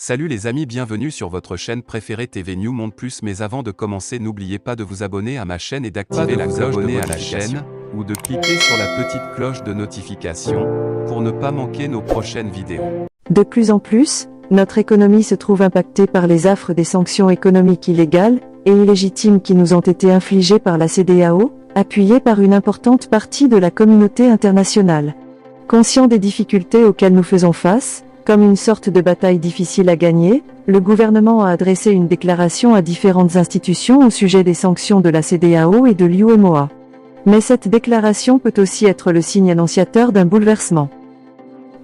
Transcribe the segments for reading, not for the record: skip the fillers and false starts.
Salut les amis, bienvenue sur votre chaîne préférée TV New Monde Plus. Mais avant de commencer, n'oubliez pas de vous abonner à ma chaîne et d'activer la cloche à la chaîne, ou de cliquer sur la petite cloche de notification, pour ne pas manquer nos prochaines vidéos. De plus en plus, notre économie se trouve impactée par les affres des sanctions économiques illégales et illégitimes qui nous ont été infligées par la CEDEAO, appuyée par une importante partie de la communauté internationale. Conscient des difficultés auxquelles nous faisons face, comme une sorte de bataille difficile à gagner, le gouvernement a adressé une déclaration à différentes institutions au sujet des sanctions de la CEDEAO et de l'UEMOA. Mais cette déclaration peut aussi être le signe annonciateur d'un bouleversement.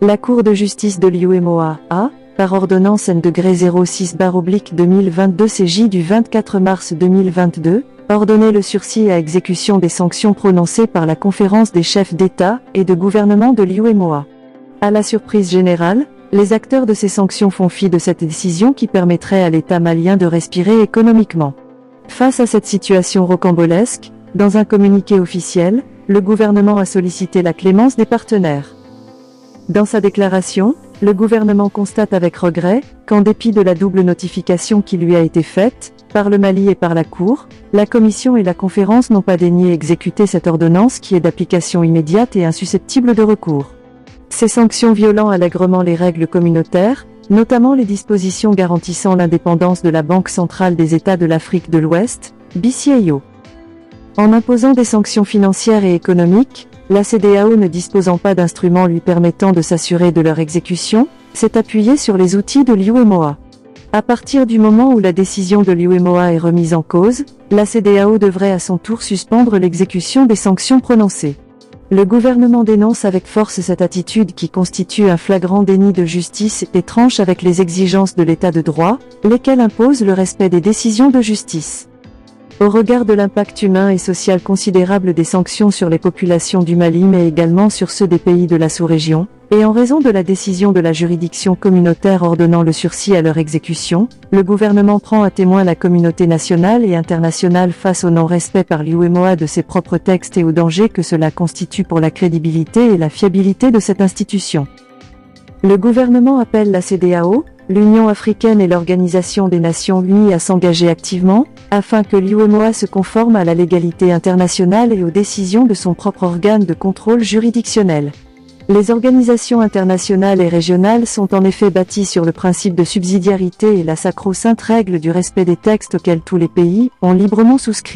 La Cour de justice de l'UEMOA a, par ordonnance N-06/2022 CJ du 24 mars 2022, ordonné le sursis à exécution des sanctions prononcées par la conférence des chefs d'État et de gouvernement de l'UEMOA. À la surprise générale, les acteurs de ces sanctions font fi de cette décision qui permettrait à l'État malien de respirer économiquement. Face à cette situation rocambolesque, dans un communiqué officiel, le gouvernement a sollicité la clémence des partenaires. Dans sa déclaration, le gouvernement constate avec regret qu'en dépit de la double notification qui lui a été faite, par le Mali et par la Cour, la Commission et la Conférence n'ont pas daigné exécuter cette ordonnance qui est d'application immédiate et insusceptible de recours. Ces sanctions violant allègrement les règles communautaires, notamment les dispositions garantissant l'indépendance de la Banque centrale des États de l'Afrique de l'Ouest, BCAO. En imposant des sanctions financières et économiques, la CEDEAO ne disposant pas d'instruments lui permettant de s'assurer de leur exécution, s'est appuyée sur les outils de l'UEMOA. À partir du moment où la décision de l'UEMOA est remise en cause, la CEDEAO devrait à son tour suspendre l'exécution des sanctions prononcées. Le gouvernement dénonce avec force cette attitude qui constitue un flagrant déni de justice et tranche avec les exigences de l'état de droit, lesquelles imposent le respect des décisions de justice. Au regard de l'impact humain et social considérable des sanctions sur les populations du Mali mais également sur ceux des pays de la sous-région, et en raison de la décision de la juridiction communautaire ordonnant le sursis à leur exécution, le gouvernement prend à témoin la communauté nationale et internationale face au non-respect par l'UEMOA de ses propres textes et au danger que cela constitue pour la crédibilité et la fiabilité de cette institution. Le gouvernement appelle la CEDEAO, l'Union africaine et l'Organisation des Nations Unies à s'engager activement, afin que l'UEMOA se conforme à la légalité internationale et aux décisions de son propre organe de contrôle juridictionnel. Les organisations internationales et régionales sont en effet bâties sur le principe de subsidiarité et la sacro-sainte règle du respect des textes auxquels tous les pays ont librement souscrit.